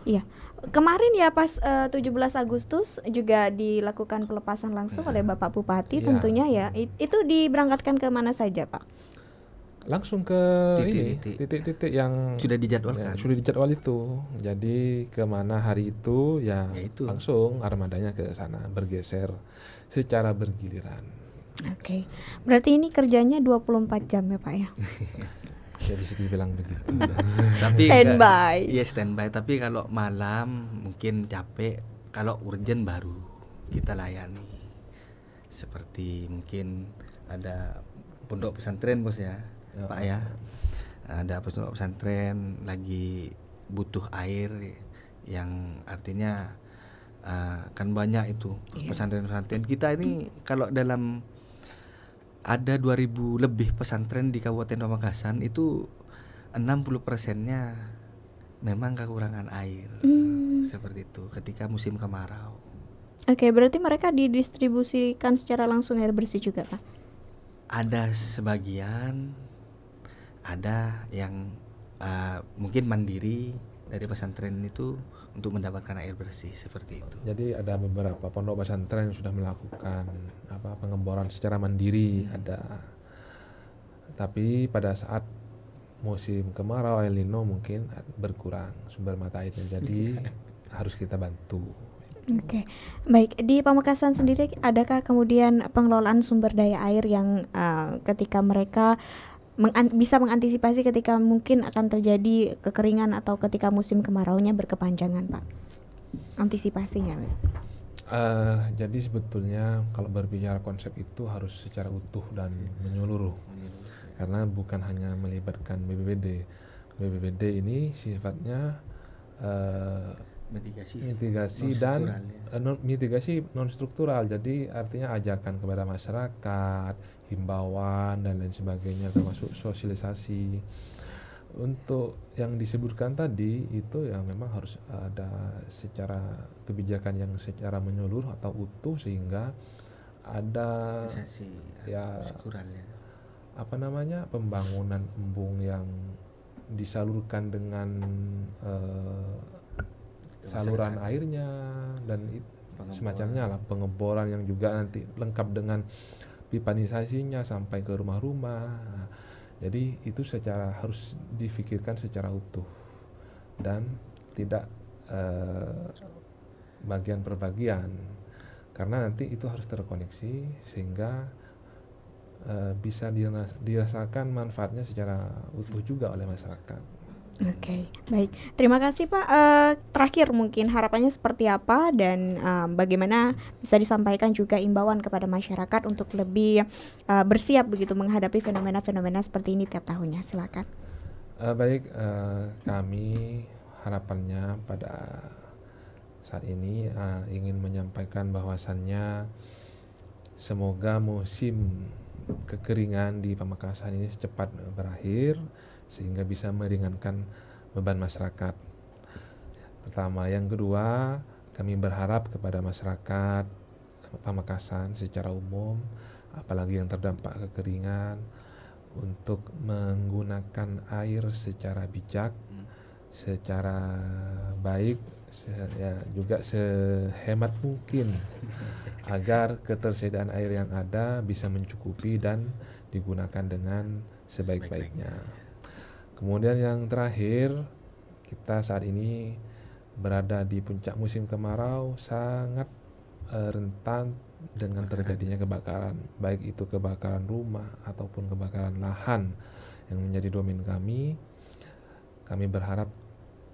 Iya, kemarin ya pas 17 Agustus juga dilakukan pelepasan langsung oleh Bapak Bupati tentunya ya. Itu diberangkatkan ke mana saja, Pak? Langsung ke titik-titik yang sudah dijadwalkan. Sudah dijadwal itu. Jadi kemana hari itu ya itu. Langsung armadanya ke sana, bergeser secara bergiliran. Oke. Berarti ini kerjanya 24 jam ya, Pak ya? Ya bisa dibilang begitu. Tapi standby. Iya standby. Tapi kalau malam mungkin capek, kalau urgent baru kita layani. Seperti mungkin ada pondok pesantren bos ya. Pak ya, ada pondok pesantren lagi butuh air, yang artinya kan banyak itu pesantren-pesantren kita ini. Kalau dalam ada 2000 lebih pesantren di Kabupaten Pamekasan itu 60%-nya memang kekurangan air, seperti itu ketika musim kemarau. Oke, berarti mereka didistribusikan secara langsung air bersih juga, Pak? Ada sebagian, ada yang mungkin mandiri dari pesantren itu untuk mendapatkan air bersih, seperti itu. Jadi ada beberapa pondok pesantren yang sudah melakukan pengeboran secara mandiri, ada. Tapi pada saat musim kemarau El Nino mungkin berkurang sumber mata airnya, jadi harus kita bantu. Oke, baik. Di Pamekasan sendiri, adakah kemudian pengelolaan sumber daya air yang ketika mereka bisa mengantisipasi ketika mungkin akan terjadi kekeringan atau ketika musim kemaraunya berkepanjangan, Pak? Antisipasinya, Pak? Jadi sebetulnya kalau berbicara konsep itu harus secara utuh dan menyeluruh, karena bukan hanya melibatkan BPBD. BPBD ini sifatnya mitigasi dan mitigasi non struktural, jadi artinya ajakan kepada masyarakat, himbauan dan lain sebagainya, termasuk sosialisasi. Untuk yang disebutkan tadi itu yang memang harus ada secara kebijakan yang secara menyeluruh atau utuh, sehingga ada pembangunan embung yang disalurkan dengan saluran airnya dan semacamnya lah, pengeboran yang juga nanti lengkap dengan pipanisasinya sampai ke rumah-rumah. Nah, jadi itu harus difikirkan secara utuh dan tidak bagian per bagian, karena nanti itu harus terkoneksi sehingga bisa dirasakan manfaatnya secara utuh juga oleh masyarakat. Oke, baik. Terima kasih, Pak. Terakhir mungkin harapannya seperti apa dan bagaimana bisa disampaikan juga imbauan kepada masyarakat untuk lebih bersiap begitu menghadapi fenomena-fenomena seperti ini tiap tahunnya. Silakan. Baik, kami harapannya pada saat ini ingin menyampaikan bahwasannya semoga musim kekeringan di Pamekasan ini secepat berakhir, sehingga bisa meringankan beban masyarakat. Pertama, yang kedua, kami berharap kepada masyarakat Pamekasan secara umum, apalagi yang terdampak kekeringan, untuk menggunakan air secara bijak, secara baik, juga sehemat mungkin, agar ketersediaan air yang ada bisa mencukupi dan digunakan dengan sebaik-baiknya. Kemudian yang terakhir, kita saat ini berada di puncak musim kemarau, sangat rentan dengan terjadinya kebakaran, baik itu kebakaran rumah ataupun kebakaran lahan yang menjadi domain kami. Kami berharap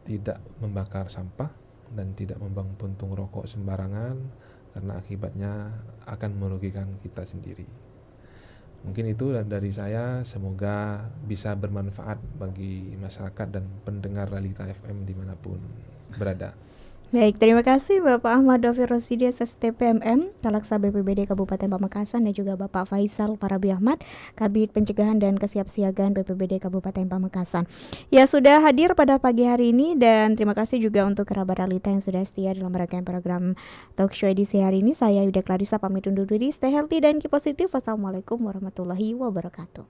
tidak membakar sampah dan tidak membuang puntung rokok sembarangan, karena akibatnya akan merugikan kita sendiri. Mungkin itu dari saya, semoga bisa bermanfaat bagi masyarakat dan pendengar Realita FM dimanapun berada. Baik, terima kasih Bapak Ahmad Dovir Rosides STPMM, Kalaksa BPBD Kabupaten Pamekasan, dan juga Bapak Faisal Parabi Ahmad, Kabid Pencegahan dan Kesiapsiagaan BPBD Kabupaten Pamekasan. Ya, sudah hadir pada pagi hari ini, dan terima kasih juga untuk kerabat Realita yang sudah setia dalam rangkaian program Talk Show edisi hari ini. Saya Yuda Clarissa pamit undur diri, stay healthy dan keep positif. Wassalamualaikum warahmatullahi wabarakatuh.